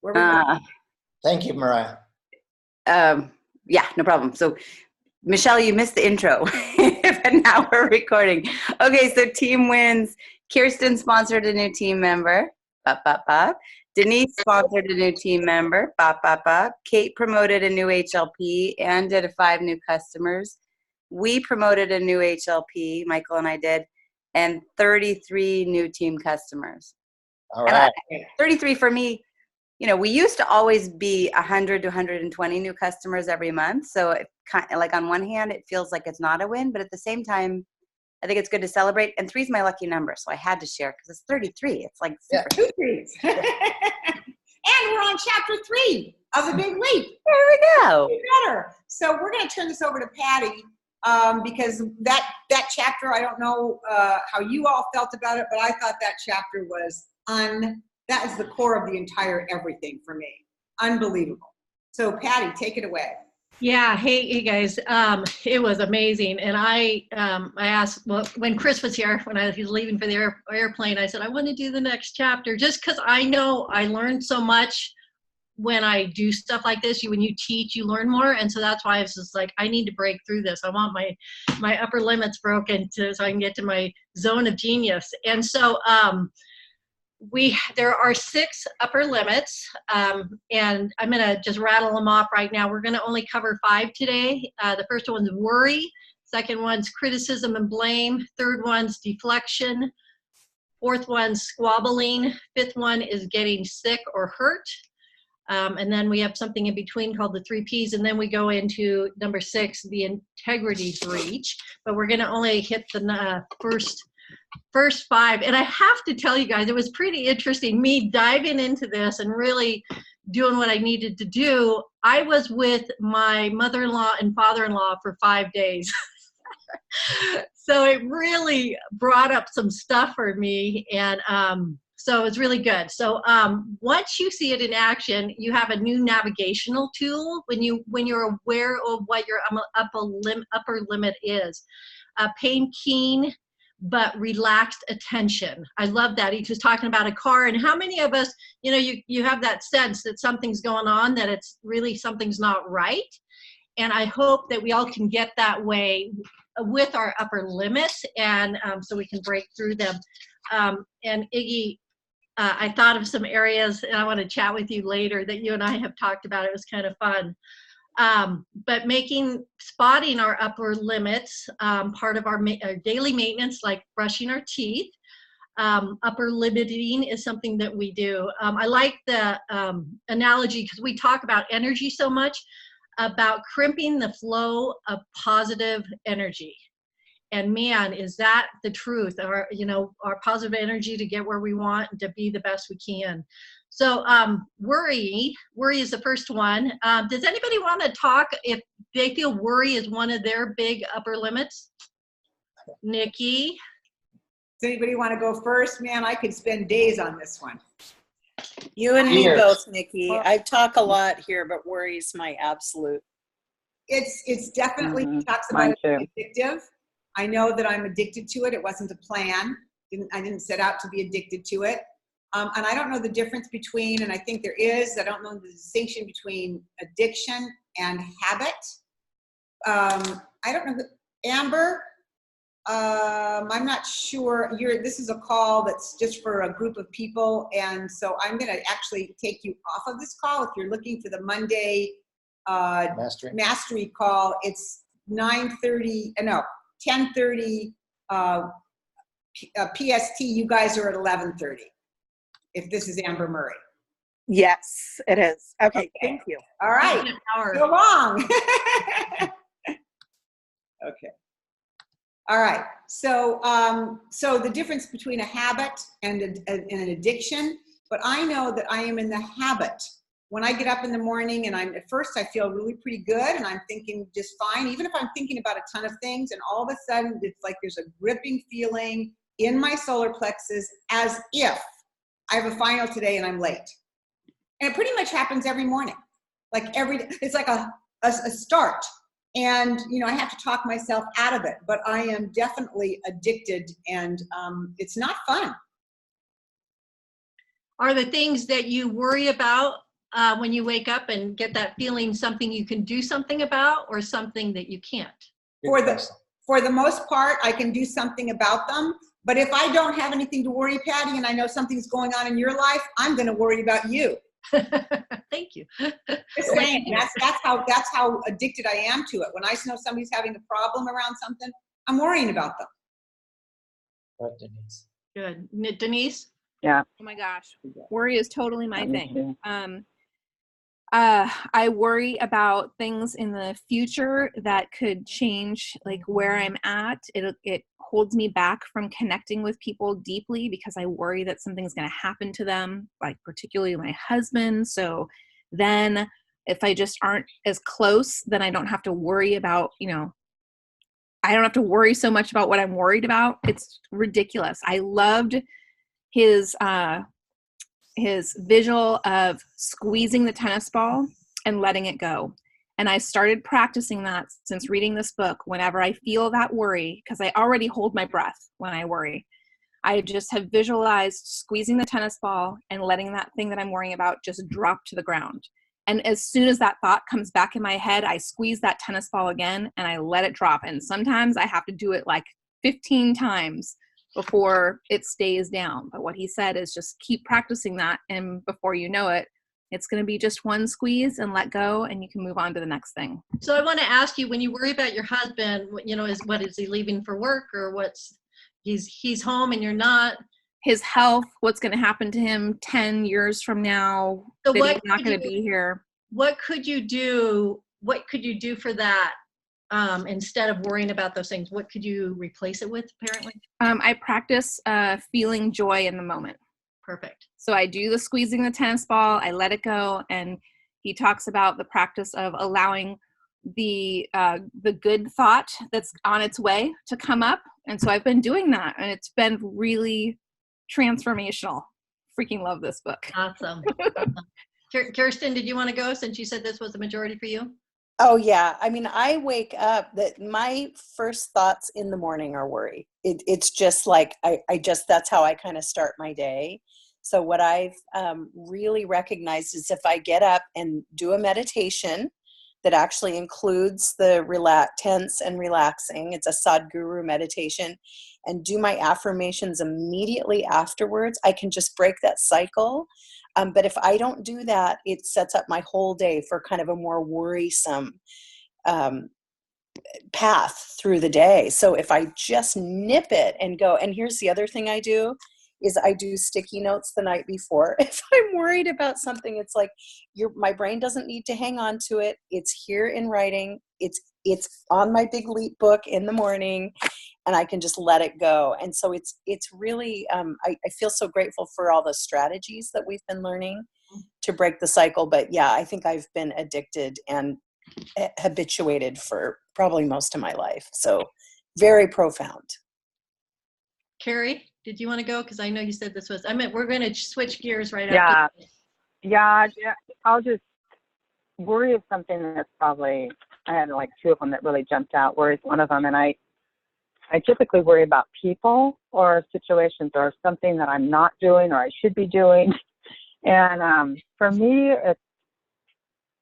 Where we going? Thank you, Mariah. Yeah, no problem. So, Michelle, you missed the intro, but now we're recording. Okay, so team wins. Kirsten sponsored a new team member. Bop, bop, bop. Denise sponsored a new team member. Bop, bop, bop. Kate promoted a new HLP and did 5 new customers. We promoted a new HLP, Michael and I did, and 33 new team customers. All right. 33 for me. You know, we used to always be 100 to 120 new customers every month. So it kind of, like on one hand, it feels like it's not a win, but at the same time, I think it's good to celebrate. And 3 is my lucky number, so I had to share because it's 33. It's like super. Yeah, 2 3s. And we're on chapter 3 of the Big Leap. There we go. Better. So we're going to turn this over to Patti because that chapter, I don't know how you all felt about it, but I thought that chapter was that is the core of the entire everything for me. Unbelievable. So Patti, take it away. Yeah, hey guys, it was amazing. And I asked, well, when Chris was here, when he was leaving for the airplane, I said, I want to do the next chapter just because I know I learned so much when I do stuff like this. When you teach, you learn more. And so that's why I was just like, I need to break through this. I want my upper limits broken so I can get to my zone of genius. And so, there are 6 upper limits, and I'm going to just rattle them off right now. We're going to only cover 5 today. The first one's worry. Second one's criticism and blame. Third one's deflection. Fourth one's squabbling. Fifth one is getting sick or hurt. And then we have something in between called the 3 Ps. And then we go into number 6, the integrity breach. But we're going to only hit the first 5. And I have to tell you guys, it was pretty interesting, me diving into this and really doing what I needed to do. I was with my mother-in-law and father-in-law for 5 days. So it really brought up some stuff for me. And so it's really good. So once you see it in action, you have a new navigational tool when you're aware of what your upper limit is. Paying keen but relaxed attention. I love that. He was talking about a car, and how many of us, you have that sense that something's going on, that it's really something's not right. And I hope that we all can get that way with our upper limits, and so we can break through them. And Iggy, I thought of some areas, and I want to chat with you later that you and I have talked about. It was kind of fun. But spotting our upper limits, part of our daily maintenance, like brushing our teeth. Upper limiting is something that we do. I like the analogy, because we talk about energy so much, about crimping the flow of positive energy. And man, is that the truth? Our positive energy to get where we want and to be the best we can. So worry is the first one. Does anybody want to talk if they feel worry is one of their big upper limits? Nikki? Does anybody want to go first? Man, I could spend days on this one. You and me both, Nikki. I talk a lot here, but worry's my absolute. It's definitely, he talks about it addictive. I know that I'm addicted to it. It wasn't a plan. I didn't set out to be addicted to it. And I don't know the difference between, and I think there is, I don't know the distinction between addiction and habit. I don't know, Amber, I'm not sure, this is a call that's just for a group of people, and so I'm going to actually take you off of this call. If you're looking for the Monday mastery call, it's 10:30 PST. You guys are at 11:30. If this is Amber Murray. Yes, it is. Okay, thank you. All right, so long. Okay. All right, so the difference between a habit and an addiction, but I know that I am in the habit. When I get up in the morning and at first I feel really pretty good and I'm thinking just fine, even if I'm thinking about a ton of things, and all of a sudden it's like there's a gripping feeling in my solar plexus as if I have a final today and I'm late. And it pretty much happens every morning. Like it's like a start. And, I have to talk myself out of it, but I am definitely addicted, and it's not fun. Are the things that you worry about when you wake up and get that feeling something you can do something about or something that you can't? For the most part, I can do something about them. But if I don't have anything to worry, Patty, and I know something's going on in your life, I'm going to worry about you. Thank you. Just saying, that's how addicted I am to it. When I know somebody's having a problem around something, I'm worrying about them. Right, Denise. Good. Denise? Yeah. Oh my gosh. Worry is totally my Me thing. too. I worry about things in the future that could change like where I'm at. It holds me back from connecting with people deeply because I worry that something's going to happen to them, like particularly my husband. So then if I just aren't as close, then I don't have to worry about, I don't have to worry so much about what I'm worried about. It's ridiculous. I loved his visual of squeezing the tennis ball and letting it go. And I started practicing that since reading this book. Whenever I feel that worry, because I already hold my breath when I worry, I just have visualized squeezing the tennis ball and letting that thing that I'm worrying about just drop to the ground. And as soon as that thought comes back in my head, I squeeze that tennis ball again and I let it drop. And sometimes I have to do it like 15 times before it stays down. But what he said is just keep practicing that. And before you know it, it's going to be just one squeeze and let go, and you can move on to the next thing. So I want to ask you, when you worry about your husband, is he leaving for work, or he's home and you're not? His health, what's going to happen to him 10 years from now, So that he's not going to be here. What could you do? What could you do for that? Instead of worrying about those things, what could you replace it with, apparently? I practice feeling joy in the moment. Perfect. So I do the squeezing the tennis ball, I let it go, and he talks about the practice of allowing the good thought that's on its way to come up. And so I've been doing that, and it's been really transformational. Freaking love this book. Awesome. Kirsten, did you want to go since you said this was the majority for you? Oh yeah. I mean, I wake up that my first thoughts in the morning are worry. It's just like, that's how I kind of start my day. So what I've really recognized is if I get up and do a meditation that actually includes the tense and relaxing, it's a Sadhguru meditation, and do my affirmations immediately afterwards, I can just break that cycle. But if I don't do that, it sets up my whole day for kind of a more worrisome path through the day. So if I just nip it and go, and here's the other thing I do, is I do sticky notes the night before. If I'm worried about something, it's like my brain doesn't need to hang on to it. It's here in writing. It's on my big leap book in the morning, and I can just let it go. And so it's really, I feel so grateful for all the strategies that we've been learning to break the cycle. But yeah, I think I've been addicted and habituated for probably most of my life. So very profound. Carrie, did you want to go? Because I know you said this was, we're going to switch gears right Yeah. after. Yeah. I'll just worry is something that's probably, I had like two of them that really jumped out. Worry is one of them. And I typically worry about people or situations or something that I'm not doing or I should be doing. And for me,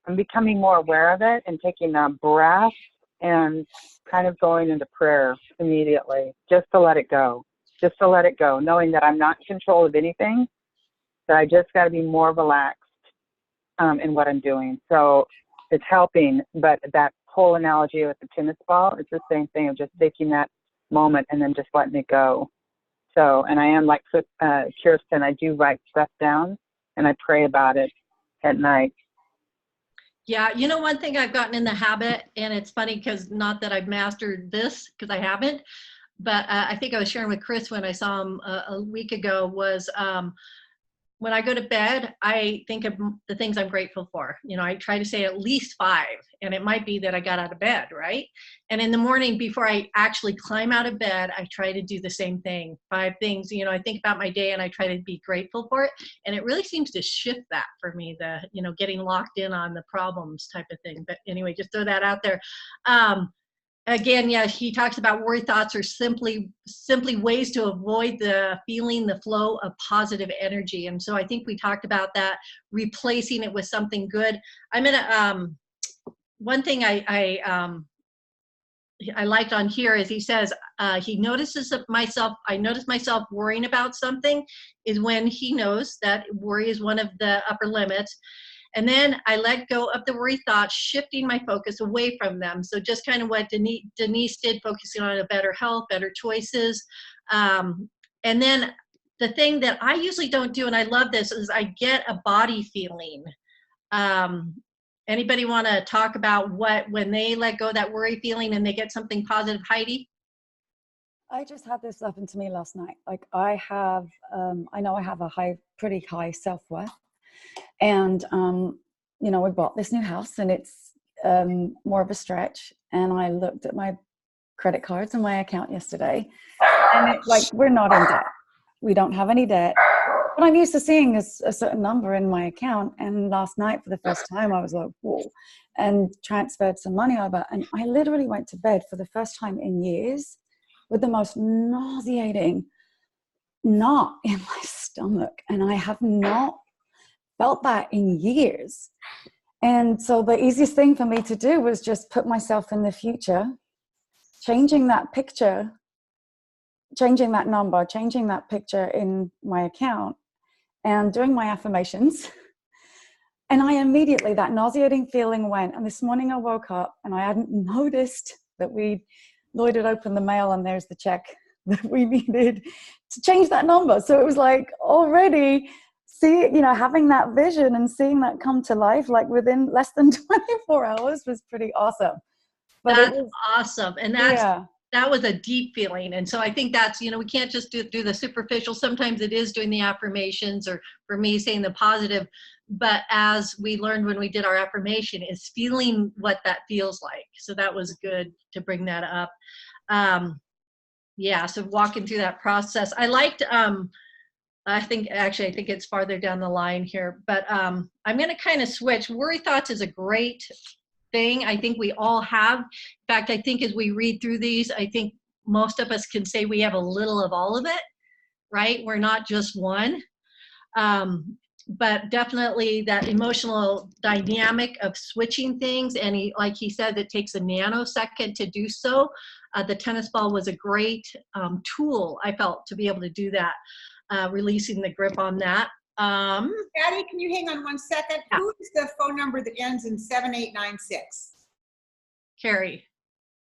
I'm becoming more aware of it and taking a breath and kind of going into prayer immediately just to let it go. Just to let it go, knowing that I'm not in control of anything, that I just got to be more relaxed in what I'm doing. So it's helping, but that whole analogy with the tennis ball, it's the same thing of just taking that moment and then just letting it go. So, and I am like Kirsten, I do write stuff down and I pray about it at night. Yeah, one thing I've gotten in the habit, and it's funny because not that I've mastered this, because I haven't, but I think I was sharing with Chris when I saw him a week ago, was when I go to bed, I think of the things I'm grateful for. I try to say at least 5, and it might be that I got out of bed, right? And in the morning, before I actually climb out of bed, I try to do the same thing. 5 things, I think about my day and I try to be grateful for it. And it really seems to shift that for me, getting locked in on the problems type of thing. But anyway, just throw that out there. again, yeah, he talks about worry thoughts are simply ways to avoid the flow of positive energy. And so I think we talked about that, replacing it with something good. I'm gonna one thing I liked on here is he says I notice myself worrying about something is when he knows that worry is one of the upper limits. And then I let go of the worry thoughts, shifting my focus away from them. So just kind of what Denise did, focusing on a better health, better choices. And then the thing that I usually don't do, and I love this, is I get a body feeling. Anybody want to talk about when they let go of that worry feeling and they get something positive? Heidi? I just had this happen to me last night. Like I know I have a pretty high self-worth. And, you know, we bought this new house and it's more of a stretch. And I looked at my credit cards and my account yesterday. And it's like, we're not in debt. We don't have any debt. But I'm used to seeing a certain number in my account. And last night, for the first time, I was like, whoa, and transferred some money over. And I literally went to bed for the first time in years with the most nauseating knot in my stomach. And I have not felt that in years. And so the easiest thing for me to do was just put myself in the future, changing that picture, changing that number, changing that picture in my account, and doing my affirmations. And I immediately, that nauseating feeling went. And this morning I woke up and I hadn't noticed that Lloyd had opened the mail and there's the check that we needed to change that number. So it was like already having that vision and seeing that come to life, like within less than 24 hours was pretty awesome. But that's awesome. And that was a deep feeling. And so I think that's, we can't just do the superficial. Sometimes it is doing the affirmations, or for me saying the positive, but as we learned when we did our affirmation, is feeling what that feels like. So that was good to bring that up. So walking through that process. I liked, I think it's farther down the line here, but I'm going to kind of switch. Worry thoughts is a great thing. I think we all have. In fact, I think as we read through these, I think most of us can say we have a little of all of it, right? We're not just one. But definitely that emotional dynamic of switching things. And like he said, it takes a nanosecond to do so. The tennis ball was a great tool, I felt, to be able to do that. Releasing the grip on that. Patty, can you hang on 1 second? Yeah. Who is the phone number that ends in 7896? Carrie.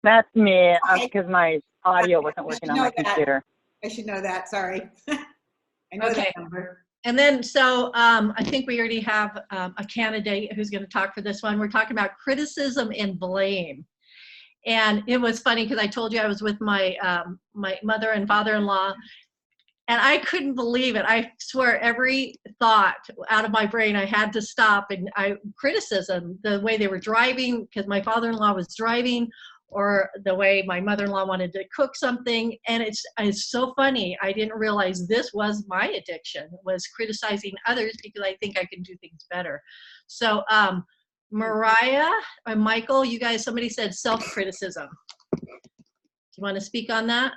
That's me, Okay. because my audio wasn't working on my computer. I should know that, sorry. I know that number. And then, so I think we already have a candidate who's going to talk for this one. We're talking about criticism and blame. And it was funny because I told you I was with my my mother and father-in-law, and I couldn't believe it. I swear every thought out of my brain, I had to stop. And criticism, the way they were driving, because my father-in-law was driving, or the way my mother-in-law wanted to cook something. And it's so funny. I didn't realize this was my addiction, was criticizing others, because I think I can do things better. So Mariah or Michael, you guys, somebody said self-criticism. Do you want to speak on that?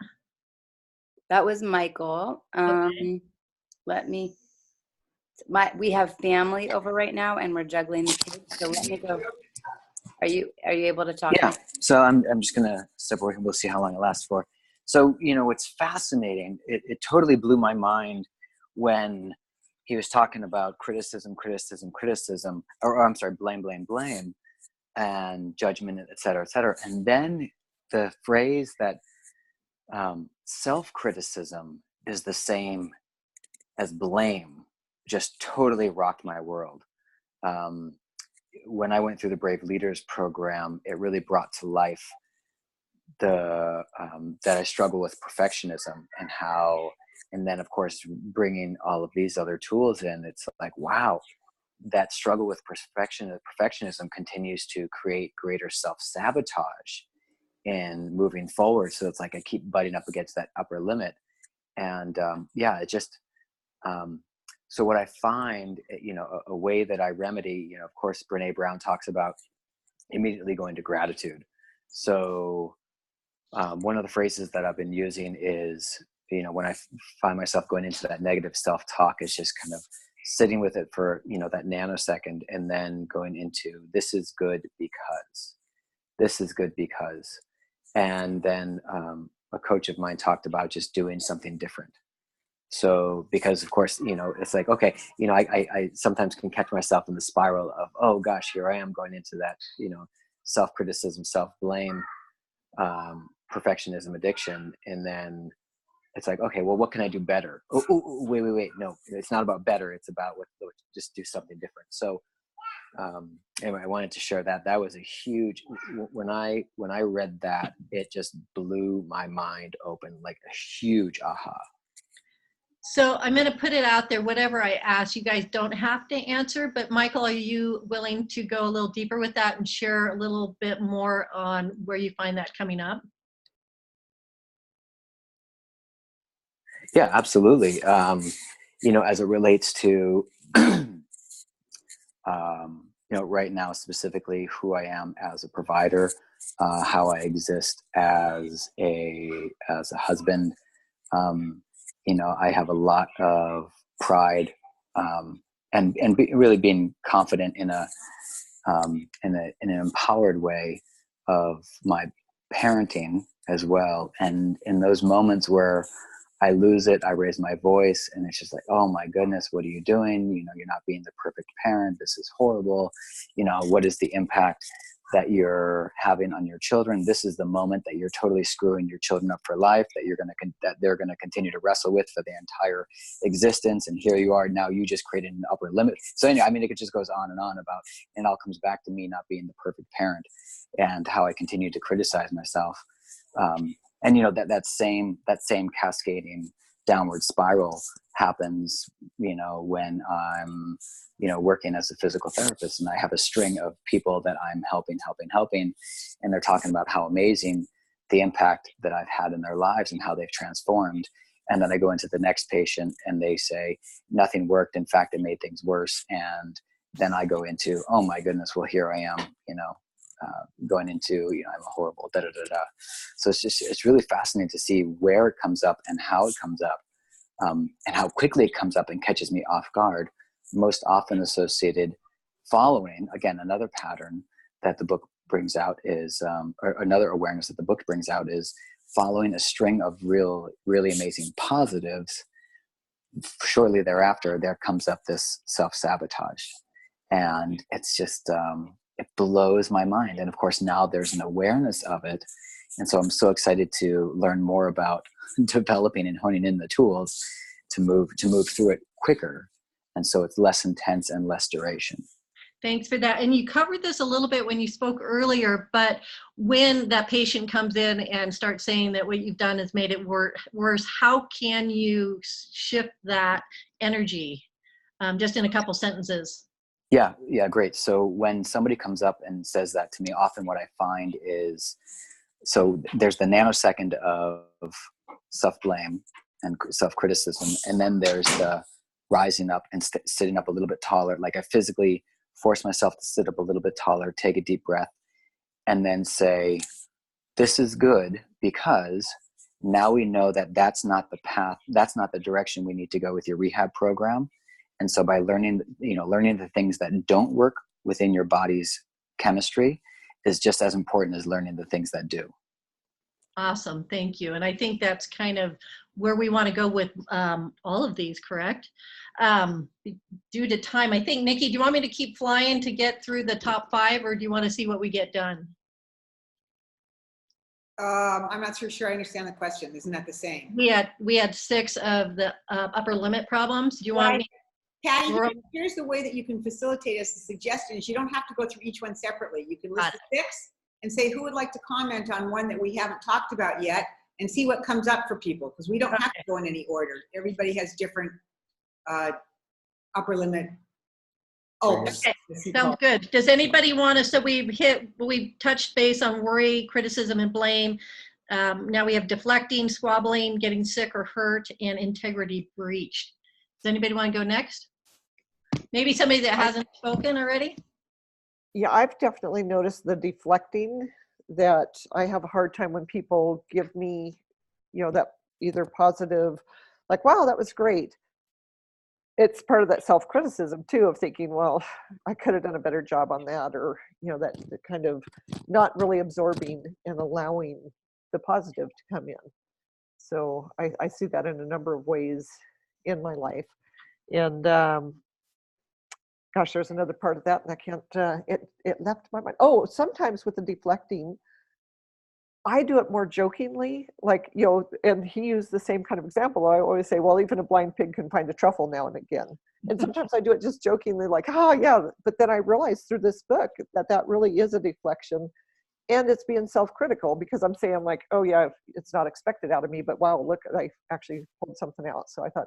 That was Michael. Okay. We have family over right now and we're juggling the kids. So let me go. Are you able to talk? Yeah. So I'm just gonna step away and we'll see how long it lasts for. So, it's fascinating. It totally blew my mind when he was talking about criticism, or I'm sorry, blame, and judgment, et cetera, and then the phrase that self-criticism is the same as blame just totally rocked my world. When I went through the Brave Leaders program, it really brought to life that I struggle with perfectionism, and then of course bringing all of these other tools in, it's like, wow, that struggle with perfectionism continues to create greater self-sabotage in moving forward. So it's like I keep butting up against that upper limit. And it just, so what I find, a way that I remedy, of course, Brene Brown talks about immediately going to gratitude. So one of the phrases that I've been using is, you know, when I find myself going into that negative self-talk, is just kind of sitting with it for, you know, that nanosecond, and then going into, this is good because, this is good because. And then a coach of mine talked about just doing something different. So, because of course, you know, it's like, okay, you know, I sometimes can catch myself in the spiral of, oh gosh, here I am going into that, you know, self-criticism, self-blame, perfectionism, addiction. And then it's like, okay, well, what can I do better? Wait. No, it's not about better. It's about just do something different. So anyway, I wanted to share that. That was a huge, when I read that, it just blew my mind open, like a huge aha. So I'm going to put it out there, whatever I ask, you guys don't have to answer, but Michael, are you willing to go a little deeper with that and share a little bit more on where you find that coming up? Yeah, absolutely. You know, as it relates to, you know, right now specifically who I am as a provider, how I exist as a husband. You know, I have a lot of pride, and really being confident in an empowered way of my parenting as well. And in those moments where I lose it, I raise my voice, and it's just like, oh my goodness, what are you doing? You know, you're not being the perfect parent. This is horrible. You know, what is the impact that you're having on your children? This is the moment that you're totally screwing your children up for life, that they're going to continue to wrestle with for the entire existence. And here you are now, you just created an upper limit. So anyway, I mean, it just goes on about, and it all comes back to me not being the perfect parent, and how I continue to criticize myself. And you know, that same cascading downward spiral happens, you know, when I'm, you know, working as a physical therapist, and I have a string of people that I'm helping, and they're talking about how amazing the impact that I've had in their lives and how they've transformed. And then I go into the next patient and they say nothing worked. In fact, it made things worse. And then I go into, oh my goodness, well, here I am, you know, going into, you know, I'm a horrible da da da da. So it's really fascinating to see where it comes up and how it comes up, and how quickly it comes up and catches me off guard. Most often associated following, again, another pattern that the book brings out is, or another awareness that the book brings out is following a string of really amazing positives. Shortly thereafter, there comes up this self-sabotage, and it's just, it blows my mind. And of course, now there's an awareness of it. And so I'm so excited to learn more about developing and honing in the tools to move through it quicker. And so it's less intense and less duration. Thanks for that. And you covered this a little bit when you spoke earlier, but when that patient comes in and starts saying that what you've done has made it worse, how can you shift that energy? Just in a couple sentences. Yeah, great. So when somebody comes up and says that to me, often what I find is, so there's the nanosecond of self-blame and self-criticism, and then there's the rising up and sitting up a little bit taller. Like I physically force myself to sit up a little bit taller, take a deep breath, and then say, this is good because now we know that that's not the path, that's not the direction we need to go with your rehab program. And so by learning the things that don't work within your body's chemistry is just as important as learning the things that do. Awesome. Thank you. And I think that's kind of where we want to go with all of these, correct? Due to time, I think, Nikki, do you want me to keep flying to get through the top 5, or do you want to see what we get done? I'm not sure I understand the question. Isn't that the same? We had 6 of the upper limit problems. Do you want me? Patty, here's the way that you can facilitate us. The suggestion is you don't have to go through each one separately. You can list the 6 and say who would like to comment on one that we haven't talked about yet, and see what comes up for people, because we don't have to go in any order. Everybody has different upper limit. Oh, okay. Sounds good. Does anybody want to, so we've touched base on worry, criticism, and blame. Now we have deflecting, squabbling, getting sick or hurt, and integrity breached. Does anybody want to go next? Maybe somebody that hasn't spoken already? Yeah, I've definitely noticed the deflecting that I have a hard time when people give me, that either positive, like, wow, that was great. It's part of that self-criticism too, of thinking, well, I could have done a better job on that, or, that kind of not really absorbing and allowing the positive to come in. So I see that in a number of ways in my life. And gosh, there's another part of that, and I can't, it left my mind. Oh, sometimes with the deflecting, I do it more jokingly, like, and he used the same kind of example. I always say, well, even a blind pig can find a truffle now and again. And sometimes I do it just jokingly, like, oh yeah. But then I realized through this book that really is a deflection, and it's being self-critical, because I'm saying, like, oh yeah, it's not expected out of me, but wow, look, I actually pulled something out. So I thought,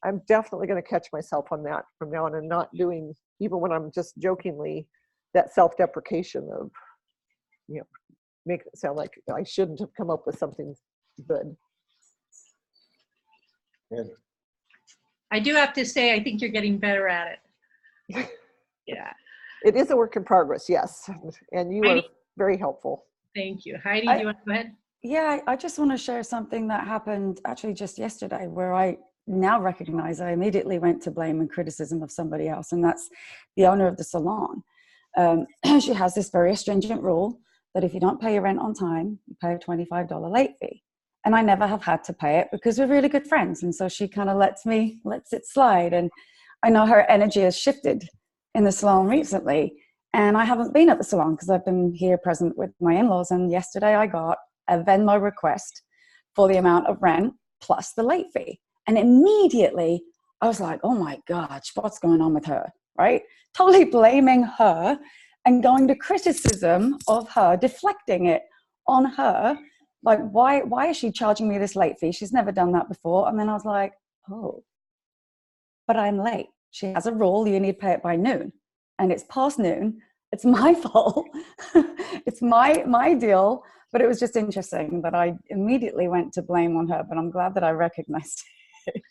I'm definitely going to catch myself on that from now on, and not doing, even when I'm just jokingly, that self-deprecation of, make it sound like I shouldn't have come up with something good. I do have to say, I think you're getting better at it. Yeah. It is a work in progress, yes. And you are very helpful. Thank you. Heidi, do you want to go ahead? Yeah, I just want to share something that happened actually just yesterday, where I now recognize I immediately went to blame and criticism of somebody else, and that's the owner of the salon. She has this very stringent rule that if you don't pay your rent on time, you pay a $25 late fee. And I never have had to pay it because we're really good friends. And so she kind of lets it slide. And I know her energy has shifted in the salon recently. And I haven't been at the salon because I've been here present with my in-laws. And yesterday I got a Venmo request for the amount of rent plus the late fee. And immediately I was like, oh my gosh, what's going on with her, right? Totally blaming her and going to criticism of her, deflecting it on her. Like, why is she charging me this late fee? She's never done that before. And then I was like, oh, but I'm late. She has a rule, you need to pay it by noon. And it's past noon. It's my fault. It's my deal. But it was just interesting that I immediately went to blame on her, but I'm glad that I recognized it.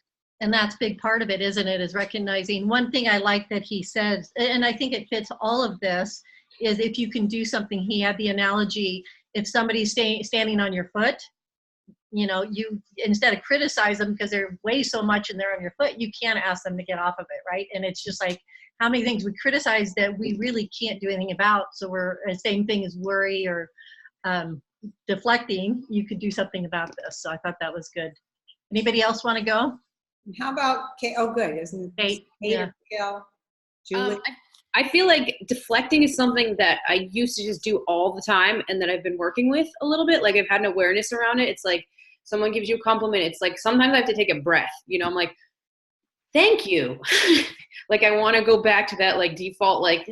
And that's a big part of it, isn't it? Is recognizing. One thing I like that he says, and I think it fits all of this, is if you can do something. He had the analogy, if somebody's standing on your foot, you, instead of criticize them because they weigh so much and they're on your foot, you can't ask them to get off of it, right? And it's just like, how many things we criticize that we really can't do anything about. So we're the same thing as worry or deflecting. You could do something about this. So I thought that was good. Anybody else want to go? How about Kate? Oh, good. Isn't Kate? Yeah. Julie? I feel like deflecting is something that I used to just do all the time, and that I've been working with a little bit. Like, I've had an awareness around it. It's like someone gives you a compliment. It's like sometimes I have to take a breath. I'm like, thank you. Like, I want to go back to that like default, like,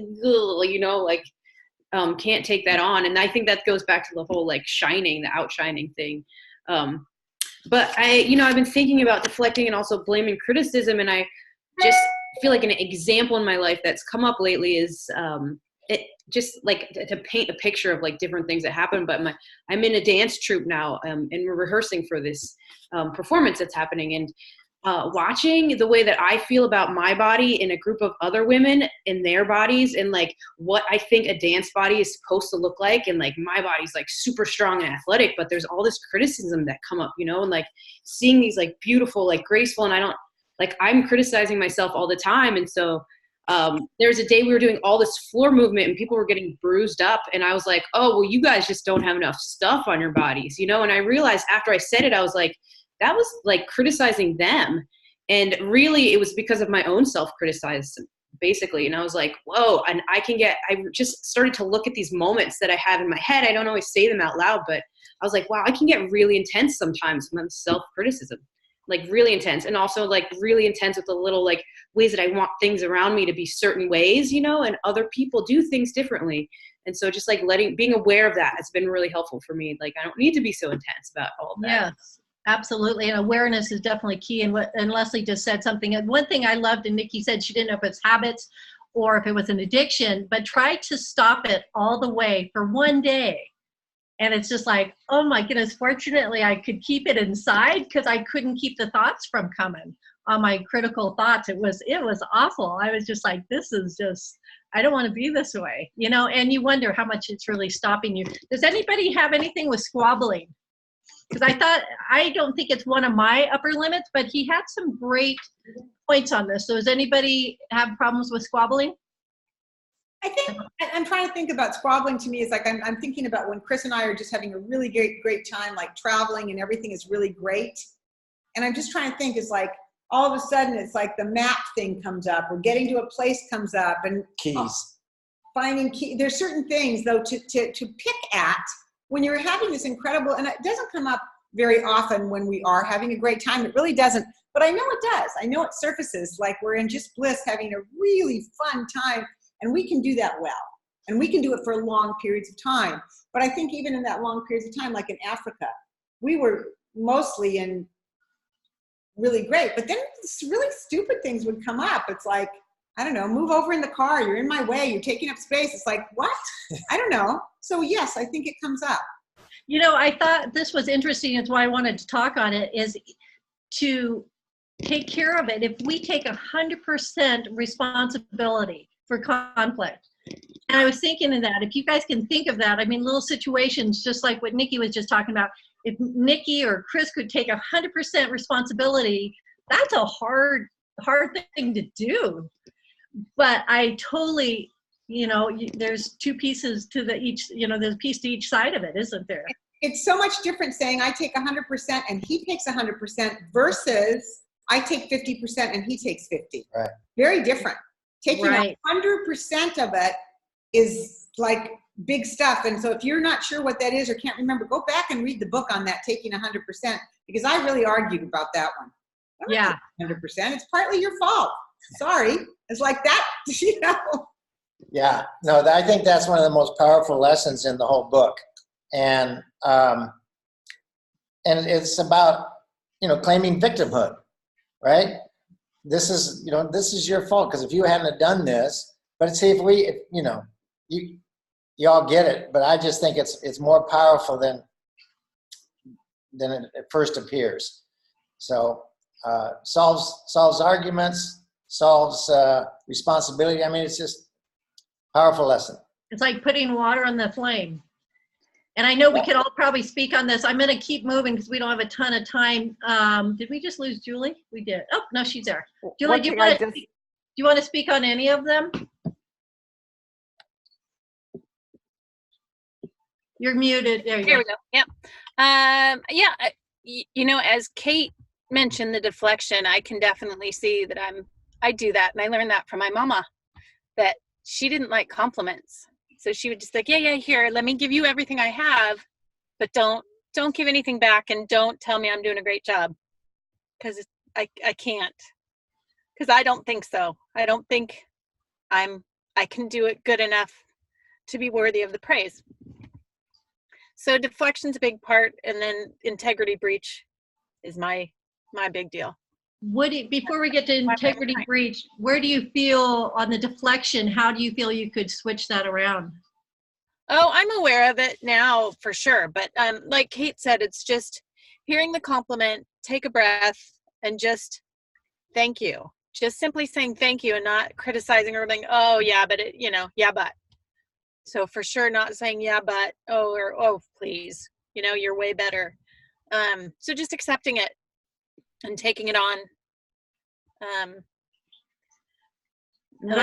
can't take that on. And I think that goes back to the whole like shining, the outshining thing. But I've been thinking about deflecting and also blaming criticism, and I just feel like an example in my life that's come up lately is it just like to paint a picture of like different things that happen. But I'm in a dance troupe now, and we're rehearsing for this performance that's happening, and watching the way that I feel about my body in a group of other women in their bodies, and like what I think a dance body is supposed to look like. And like my body's like super strong and athletic, but there's all this criticism that come up, and like seeing these like beautiful, like graceful, and I'm criticizing myself all the time. And so there's a day we were doing all this floor movement and people were getting bruised up. And I was like, oh, well, you guys just don't have enough stuff on your bodies, and I realized after I said it, I was like, that was like criticizing them. And really it was because of my own self-criticism, basically. And I was like, whoa. And I just started to look at these moments that I have in my head. I don't always say them out loud, but I was like, wow, I can get really intense sometimes with self-criticism, like really intense. And also like really intense with the little like ways that I want things around me to be certain ways, and other people do things differently. And so just like being aware of that has been really helpful for me. Like, I don't need to be so intense about all of that. Yes. Absolutely. And awareness is definitely key. And Leslie just said something. And one thing I loved, and Nikki said she didn't know if it's habits or if it was an addiction, but try to stop it all the way for one day. And it's just like, oh my goodness, fortunately I could keep it inside because I couldn't keep the thoughts from coming on my critical thoughts. It was awful. I was just like, this is just, I don't want to be this way, you know, and you wonder how much it's really stopping you. Does anybody have anything with squabbling? Because I don't think it's one of my upper limits, but he had some great points on this. So does anybody have problems with squabbling? I think I'm trying to think about squabbling. To me is like I'm thinking about when Chris and I are just having a really great time, like traveling and everything is really great. And I'm just trying to think is like all of a sudden it's like the map thing comes up, or getting to a place comes up, and Keys. Finding key. There's certain things though to pick at when you're having this incredible, and it doesn't come up very often when we are having a great time. It really doesn't, but I know it does. I know it surfaces like we're in just bliss, having a really fun time, and we can do that well, and we can do it for long periods of time. But I think even in that long periods of time, like in Africa, we were mostly in really great, but then really stupid things would come up. It's like, I don't know, move over in the car, you're in my way, you're taking up space. It's like, what? I don't know. So yes, I think it comes up. You know, I thought this was interesting. It's why I wanted to talk on it, is to take care of it. If we take 100% responsibility for conflict, and I was thinking of that, if you guys can think of that, I mean, little situations, just like what Nikki was just talking about, if Nikki or Chris could take 100% responsibility, that's a hard thing to do. But I totally, you know, there's two pieces to each, you know, there's a piece to each side of it, isn't there? It's so much different saying I take 100% and he takes 100% versus I take 50% and he takes 50. Right. Very different. Taking Right. 100% of it is like big stuff. And so if you're not sure what that is or can't remember, go back and read the book on that, taking 100%, because I really argued about that one. Yeah. 100%. It's partly your fault. Sorry. It's like that, you know. Yeah, no, I think that's one of the most powerful lessons in the whole book. And it's about, you know, claiming victimhood, right? This is, you know, this is your fault, because if you hadn't have done this, but see, if you know, you all get it, but I just think it's more powerful than it first appears. So solves arguments, solves responsibility. I mean, it's just powerful lesson. It's like putting water on the flame. And I know we could all probably speak on this. I'm going to keep moving because we don't have a ton of time. Did we just lose Julie? We did. Oh, no, she's there. Julie, do you want to speak on any of them? You're muted. There you go. Here we go. Yep. Yeah. You know, as Kate mentioned the deflection, I can definitely see that I do that. And I learned that from my mama, that she didn't like compliments. So she would just like, yeah, here, let me give you everything I have, but don't give anything back, and don't tell me I'm doing a great job, because I can't, because I don't think so. I don't think I can do it good enough to be worthy of the praise. So deflection's a big part, and then integrity breach is my big deal. Before we get to integrity breach, where do you feel on the deflection? How do you feel you could switch that around? Oh, I'm aware of it now for sure. But like Kate said, it's just hearing the compliment, take a breath, and just thank you. Just simply saying thank you and not criticizing or being, oh yeah, but yeah, but. So for sure not saying yeah, but, oh, please, you're way better. So just accepting it and taking it on. I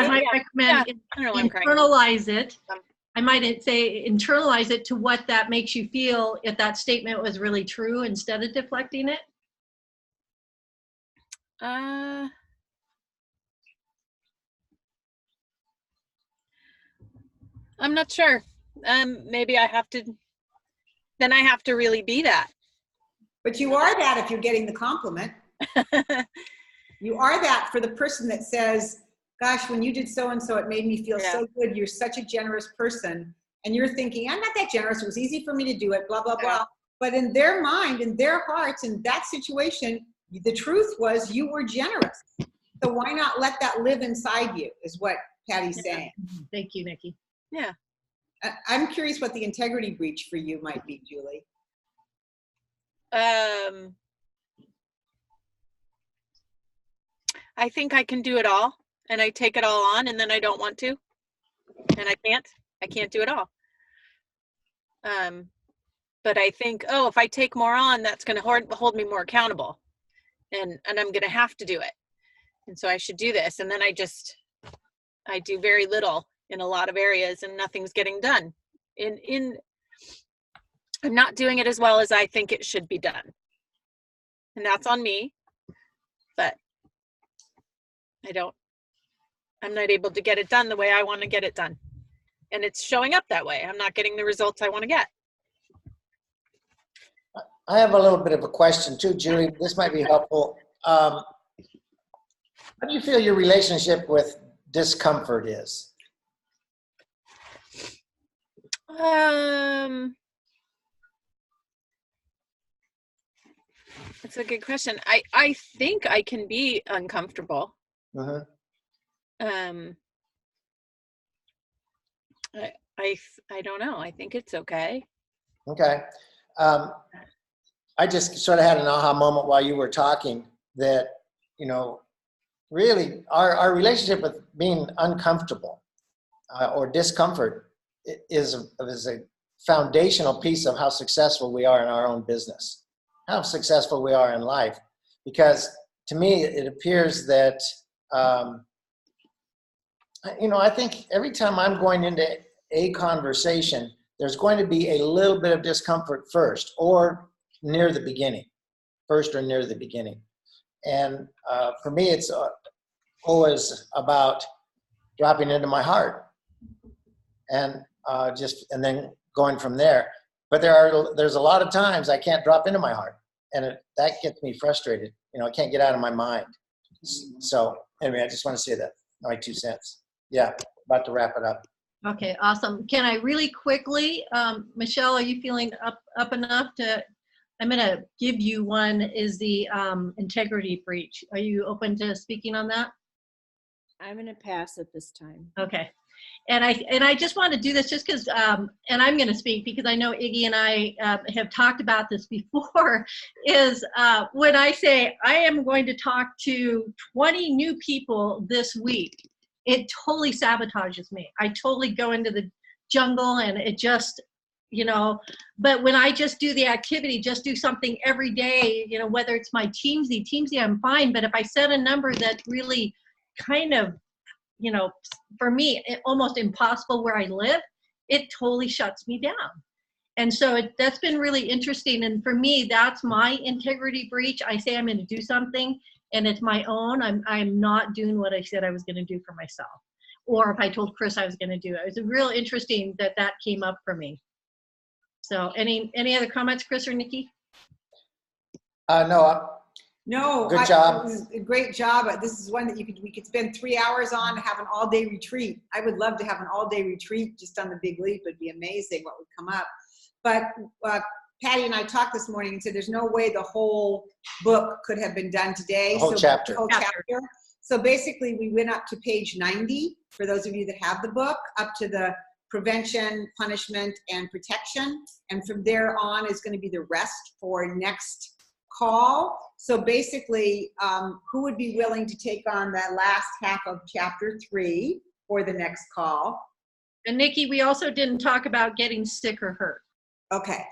might recommend internalize it. I might say internalize it to what that makes you feel if that statement was really true instead of deflecting it. I'm not sure. Maybe I have to really be that. But you are that if you're getting the compliment. You are that for the person that says, gosh, when you did so-and-so, it made me feel so good. You're such a generous person. And you're thinking, I'm not that generous. It was easy for me to do it, blah, blah, blah. But in their mind, in their hearts, in that situation, the truth was you were generous. So why not let that live inside you is what Patty's saying. Thank you, Nikki. Yeah. I'm curious what the integrity breach for you might be, Julie. I think I can do it all, and I take it all on, and then I don't want to, and I can't do it all. But I think, oh, if I take more on, that's going to hold me more accountable, and I'm going to have to do it. And so I should do this. And then I do very little in a lot of areas, and nothing's getting done. I'm not doing it as well as I think it should be done. And that's on me, but I'm not able to get it done the way I want to get it done. And it's showing up that way. I'm not getting the results I want to get. I have a little bit of a question too, Julie. This might be helpful. How do you feel your relationship with discomfort is? That's a good question. I think I can be uncomfortable. Uh-huh. I don't know. I think it's okay. Okay. I just sort of had an aha moment while you were talking that, really our relationship with being uncomfortable or discomfort is a foundational piece of how successful we are in our own business, how successful we are in life. Because to me, it appears that, I think every time I'm going into a conversation, there's going to be a little bit of discomfort first or near the beginning, And for me, it's always about dropping into my heart and then going from there. But there's a lot of times I can't drop into my heart, and that gets me frustrated. I can't get out of my mind. So anyway, I just want to say that, my 2 cents. Yeah, about to wrap it up. Okay, awesome. Can I really quickly, Michelle, are you feeling up enough to, I'm going to give you one, is the integrity breach. Are you open to speaking on that? I'm going to pass at this time. Okay. And I just want to do this just because, and I'm going to speak because I know Iggy and I have talked about this before, is when I say I am going to talk to 20 new people this week, it totally sabotages me. I totally go into the jungle and it just, but when I just do the activity, just do something every day, whether it's my Teamsy, I'm fine. But if I set a number that's really kind of, for me, almost impossible where I live, it totally shuts me down. And so that's been really interesting. And for me, that's my integrity breach. I say I'm going to do something and it's my own. I'm not doing what I said I was going to do for myself. Or if I told Chris I was going to do it. It was real interesting that came up for me. So any other comments, Chris or Nikki? No. Good job. This is a great job. This is one that we could spend 3 hours on, have an all-day retreat. I would love to have an all-day retreat just on the Big Leap. It'd be amazing what would come up. But Patty and I talked this morning and said there's no way the whole book could have been done today. The whole chapter. The whole chapter. So basically we went up to page 90, for those of you that have the book, up to the prevention, punishment, and protection. And from there on is going to be the rest for next call. So basically, who would be willing to take on that last half of chapter 3 for the next call? And Nikki, we also didn't talk about getting sick or hurt. Okay.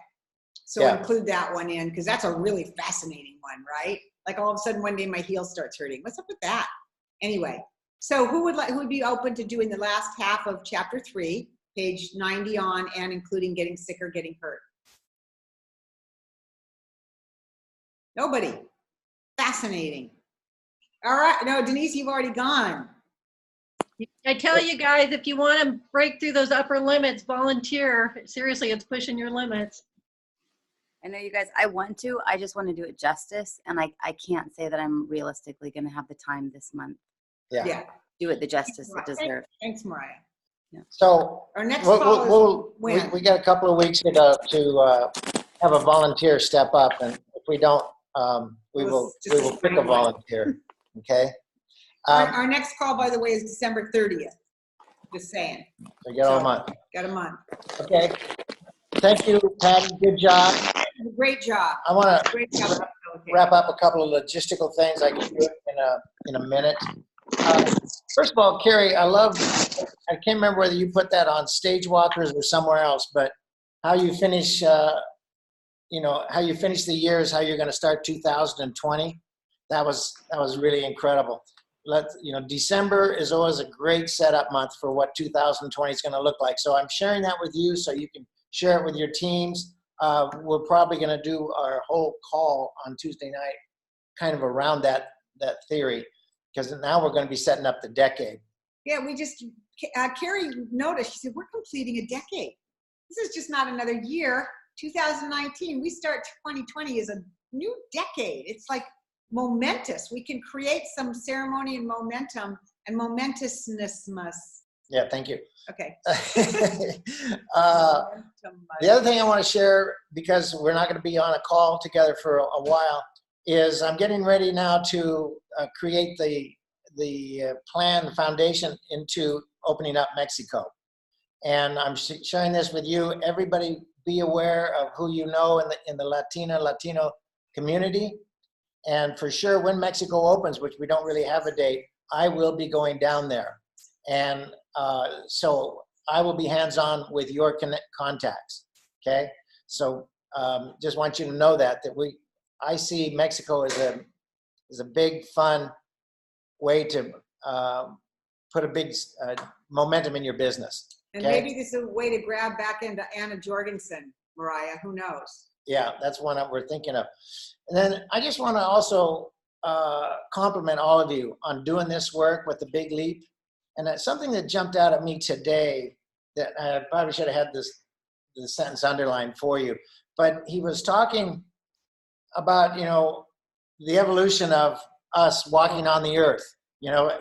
So include that one in, because that's a really fascinating one, right? Like all of a sudden one day my heel starts hurting. What's up with that? Anyway, so who would be open to doing the last half of chapter 3, page 90 on, and including getting sick or getting hurt? Nobody. Fascinating. All right. No, Denise, you've already gone. I tell you guys, if you want to break through those upper limits, volunteer. Seriously, it's pushing your limits. I know you guys, I want to, I just want to do it justice. And I can't say that I'm realistically going to have the time this month. Yeah. Do it the justice it deserves. Thanks, Mariah. Yeah. So our next call is we got a couple of weeks to have a volunteer step up, and if we don't, we will pick a volunteer. Okay. Our next call, by the way, is December 30th. Just saying. So you got a month. Got a month. Okay. Thank you, Patty. Good job. Great job. I want to wrap up a couple of logistical things. I can do it in in a minute. First of all, Carrie, I can't remember whether you put that on StageWalkers or somewhere else, but how you finish, how you finish the year is how you're going to start 2020. That was really incredible. December is always a great setup month for what 2020 is going to look like. So I'm sharing that with you so you can share it with your teams. We're probably going to do our whole call on Tuesday night kind of around that theory, because now we're going to be setting up the decade. Yeah, Carrie noticed, she said, we're completing a decade. This is just not another year. 2019, we start 2020 as a new decade. It's like momentous. We can create some ceremony and momentum and momentousness. Yeah, thank you. Okay. The other thing I want to share, because we're not going to be on a call together for a while, is I'm getting ready now to create the plan, the foundation into opening up Mexico. And I'm sharing this with you. Everybody be aware of who you know in the Latino community. And for sure, when Mexico opens, which we don't really have a date, I will be going down there. And so I will be hands-on with your contacts, okay? So just want you to know that I see Mexico as a big, fun way to put a big momentum in your business. And okay? maybe this is a way to grab back into Anna Jorgensen, Mariah, who knows? Yeah, that's one that we're thinking of. And then I just want to also compliment all of you on doing this work with the Big Leap. And that's something that jumped out at me today that I probably should have had the sentence underlined for you. But he was talking about, the evolution of us walking on the earth,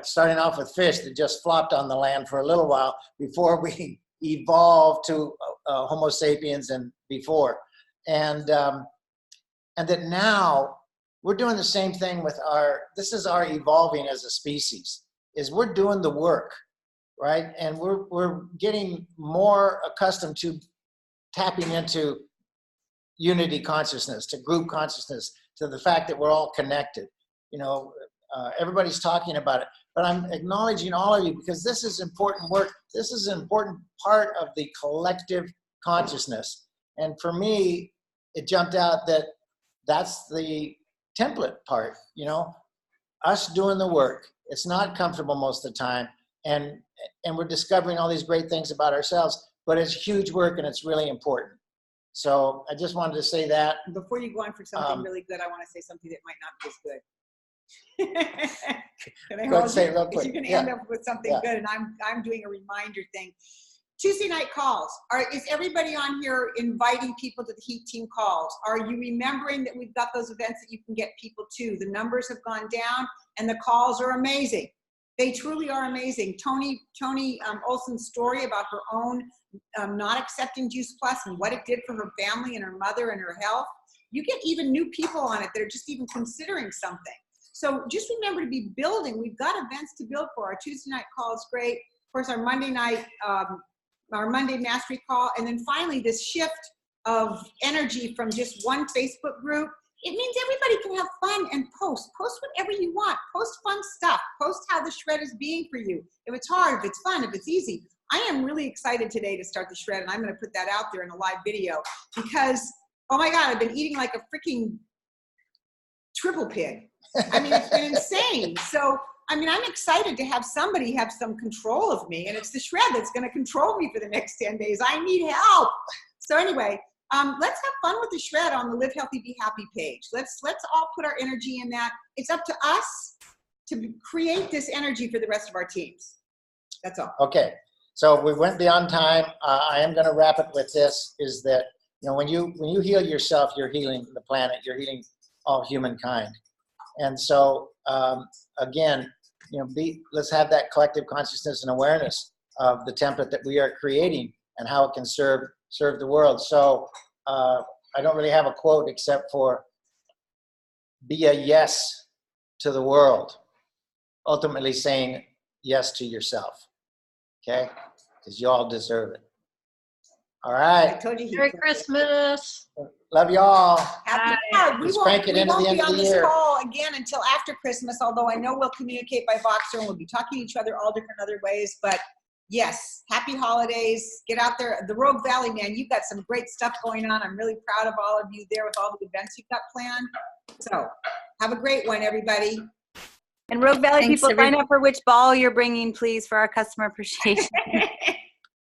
starting off with fish that just flopped on the land for a little while before we evolved to Homo sapiens and before. And that now we're doing the same thing with this is our evolving as a species, is we're doing the work, right? And we're getting more accustomed to tapping into unity consciousness, to group consciousness, to the fact that we're all connected. Everybody's talking about it, but I'm acknowledging all of you because this is important work. This is an important part of the collective consciousness. And for me, it jumped out that that's the template part, us doing the work. It's not comfortable most of the time. And we're discovering all these great things about ourselves, but it's huge work and it's really important. So I just wanted to say that. Before you go on for something really good, I want to say something that might not be as good. Can I hold say it you? real quick. You can Yeah. end up with something good, and I'm doing a reminder thing. Tuesday night calls. Is everybody on here inviting people to the Heat Team calls? Are you remembering that we've got those events that you can get people to? The numbers have gone down, and the calls are amazing. They truly are amazing. Tony Olson's story about her own not accepting Juice Plus and what it did for her family and her mother and her health. You get even new people on it that are just even considering something. So just remember to be building. We've got events to build for. Our Tuesday night call is great. Of course, our Monday night, our Monday mastery call. And then finally, this shift of energy from just one Facebook group. It means everybody can have fun and post. Post whatever you want. Post fun stuff. Post how the shred is being for you. If it's hard, if it's fun, if it's easy. I am really excited today to start the shred, and I'm going to put that out there in a live video because, oh my God, I've been eating like a freaking triple pig. I mean, it's been insane. So, I mean, I'm excited to have somebody have some control of me, and it's the shred that's going to control me for the next 10 days. I need help. So anyway, let's have fun with the shred on the Live Healthy, Be Happy page. Let's all put our energy in that. It's up to us to create this energy for the rest of our teams. That's all. Okay. So we went beyond time. I am going to wrap it with this, is that, when you heal yourself, you're healing the planet, you're healing all humankind. And so, again, let's have that collective consciousness and awareness of the template that we are creating and how it can serve the world. So I don't really have a quote except for be a yes to the world, ultimately saying yes to yourself. Okay? Because you all deserve it. All I right. told you he Merry Christmas. Love y'all. Happy yeah, Let's crank it we into the won't end be of on the this year. call again until after Christmas, although I know we'll communicate by Voxer and we'll be talking to each other all different other ways. But yes, happy holidays. Get out there. The Rogue Valley, man, you've got some great stuff going on. I'm really proud of all of you there with all the events you've got planned. So have a great one, everybody. And Rogue Valley Thanks, people, sign up for which ball you're bringing, please, for our customer appreciation.